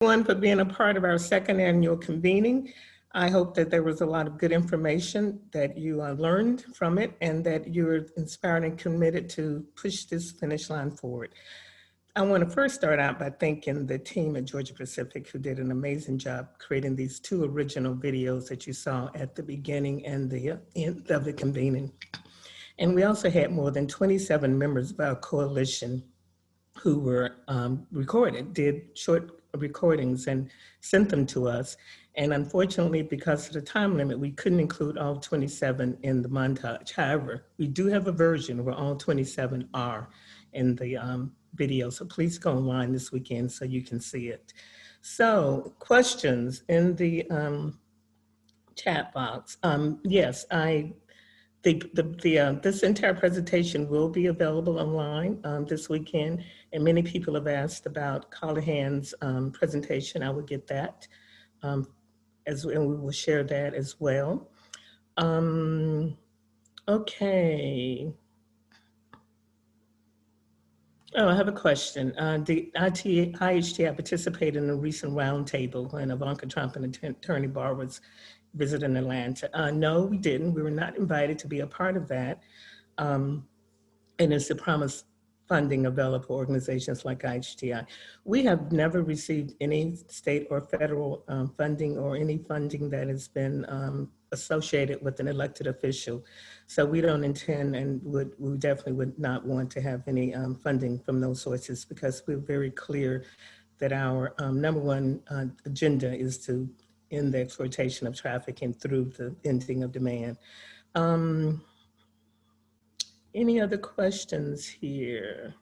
Everyone for being a part of our second annual convening. I hope that there was a lot of good information that you learned from it and that you're inspired and committed to push this finish line forward. I want to first start out by thanking the team at Georgia Pacific who did an amazing job creating these two original videos that you saw at the beginning and the end of the convening. And we also had more than 27 members of our coalition who were did short recordings and sent them to us. And unfortunately, because of the time limit, we couldn't include all 27 in the montage. However, we do have a version where all 27 are in the video. So please go online this weekend so you can see it. So questions in the chat box. Yes, this entire presentation will be available online this weekend, and many people have asked about Callahan's presentation. I will get that, and we will share that as well. Okay. Oh, I have a question. The IHTI participated in a recent roundtable when Ivanka Trump and Attorney Barr was visiting Atlanta. No, we didn't. We were not invited to be a part of that. And it's to promise funding available for organizations like IHTI. We have never received any state or federal funding or any funding that has been associated with an elected official. So we don't intend and we definitely would not want to have any funding from those sources because we're very clear that our number one agenda is to end the exploitation of trafficking through the ending of demand. Any other questions here?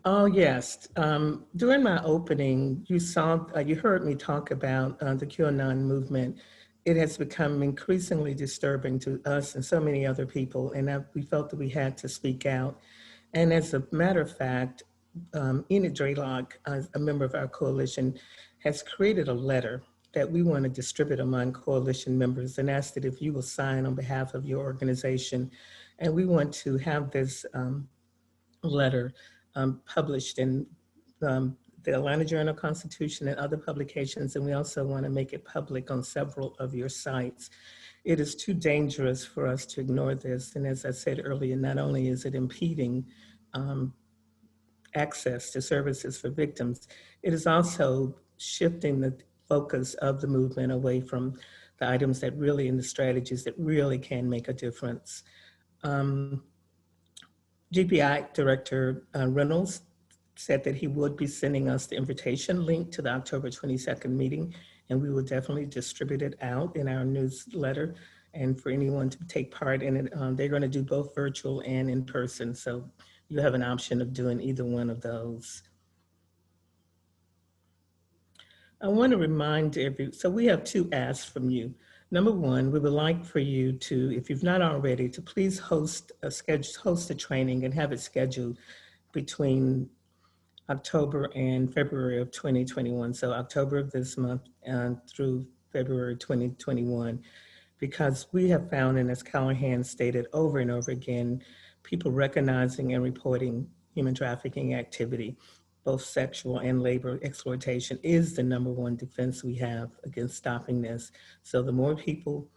Oh, yes. During my opening, you heard me talk about the QAnon movement. It has become increasingly disturbing to us and so many other people, and we felt that we had to speak out. And as a matter of fact, Enid Draylock, a member of our coalition, has created a letter that we want to distribute among coalition members and ask that if you will sign on behalf of your organization. And we want to have this letter published in the Atlanta Journal-Constitution and other publications, and we also want to make it public on several of your sites. It is too dangerous for us to ignore this, and as I said earlier, not only is it impeding access to services for victims, it is also shifting the focus of the movement away from the items that really, and the strategies that really can make a difference. GPI Director Reynolds said that he would be sending us the invitation link to the October 22nd meeting, and we will definitely distribute it out in our newsletter and for anyone to take part in it. They're going to do both virtual and in person, so you have an option of doing either one of those. I want to remind so we have two asks from you. Number one, we would like for you to, if you've not already, to please host a training and have it scheduled between October and February of 2021. So October of this month through February 2021, because we have found, and as Callahan stated over and over again, people recognizing and reporting human trafficking activity, both sexual and labor exploitation, is the number one defense we have against stopping this. So the more people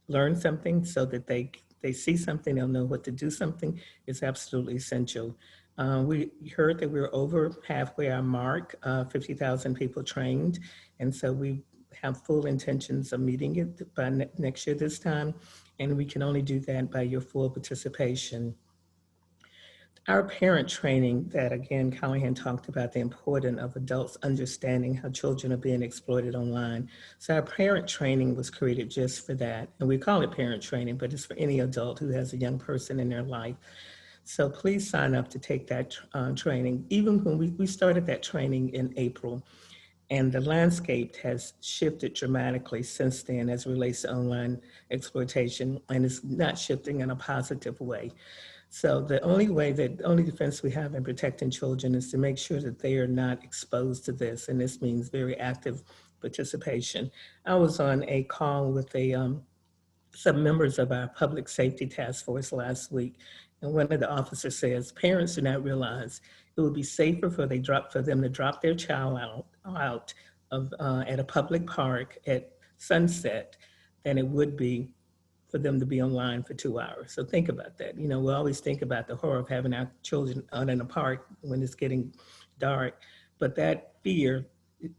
learn something so that they see something, they'll know what to do something, is absolutely essential. We heard that we're over halfway our mark, 50,000 people trained. And so we have full intentions of meeting it by next year this time. And we can only do that by your full participation. Our parent training that, again, Callahan talked about the importance of adults understanding how children are being exploited online. So our parent training was created just for that. And we call it parent training, but it's for any adult who has a young person in their life. So please sign up to take that training. Even when we started that training in April, and the landscape has shifted dramatically since then as it relates to online exploitation, and it's not shifting in a positive way. So the only defense we have in protecting children is to make sure that they are not exposed to this, and this means very active participation. I was on a call with some members of our public safety task force last week, and one of the officers says, parents do not realize it would be safer for them to drop their child out at a public park at sunset than it would be for them to be online for 2 hours. So think about that. You know, we always think about the horror of having our children out in a park when it's getting dark, but that fear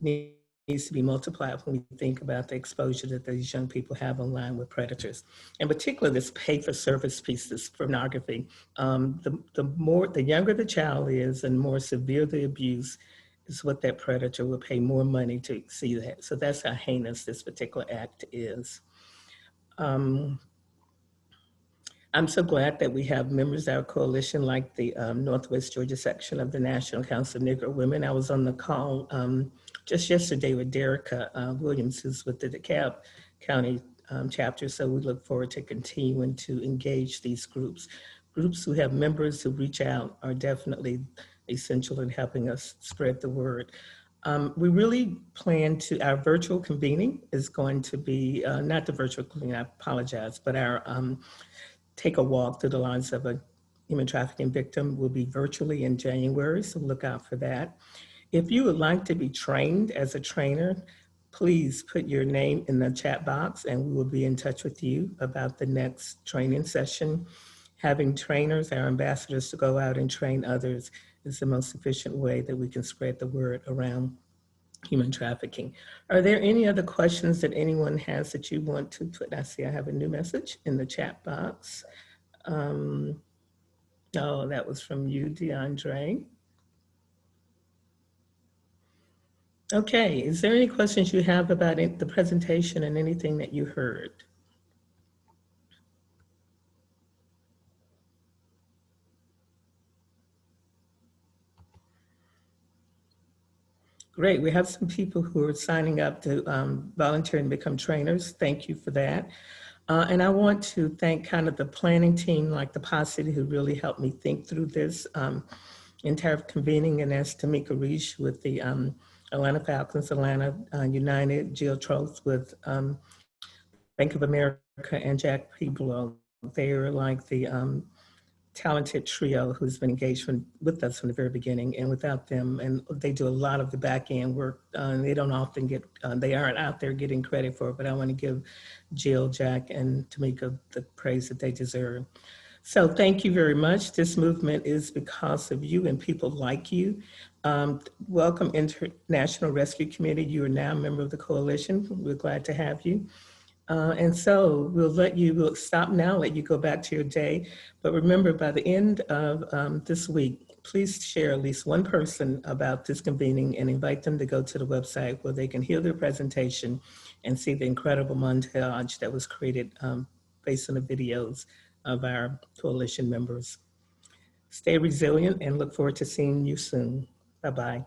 needs to be multiplied when we think about the exposure that these young people have online with predators. In particular, this pay for service piece, this pornography. The younger the child is and more severe the abuse is what that predator will pay more money to see that. So that's how heinous this particular act is. Um, I'm so glad that we have members of our coalition, like the Northwest Georgia section of the National Council of Negro Women. I was on the call just yesterday with Derica Williams, who's with the DeKalb County chapter. So we look forward to continuing to engage these groups. Groups who have members who reach out are definitely essential in helping us spread the word. We really plan to, our virtual convening is going to be, not the virtual convening, I apologize, but our take a walk through the lives of a human trafficking victim will be virtually in January, so look out for that. If you would like to be trained as a trainer, please put your name in the chat box and we will be in touch with you about the next training session. Having trainers, our ambassadors, to go out and train others is the most efficient way that we can spread the word around human trafficking. Are there any other questions that anyone has that you want to put? I see I have a new message in the chat box. Oh, that was from you, DeAndre. Okay, is there any questions you have about the presentation and anything that you heard? Great, we have some people who are signing up to volunteer and become trainers. Thank you for that. And I want to thank kind of the planning team, like the posse, who really helped me think through this entire convening, and as Tamika Reich with the Atlanta Falcons, Atlanta United, Jill Trost with Bank of America, and Jack Peblo. They're like the talented trio who's been engaged with us from the very beginning, and without them, and they do a lot of the back end work. They don't often get, they aren't out there getting credit for it, but I want to give Jill, Jack, and Tamika the praise that they deserve. So thank you very much. This movement is because of you and people like you. Welcome, International Rescue Committee. You are now a member of the coalition. We're glad to have you. And so we'll stop now, let you go back to your day. But remember, by the end of this week, please share at least one person about this convening and invite them to go to the website where they can hear their presentation and see the incredible montage that was created based on the videos of our coalition members. Stay resilient and look forward to seeing you soon. Bye-bye.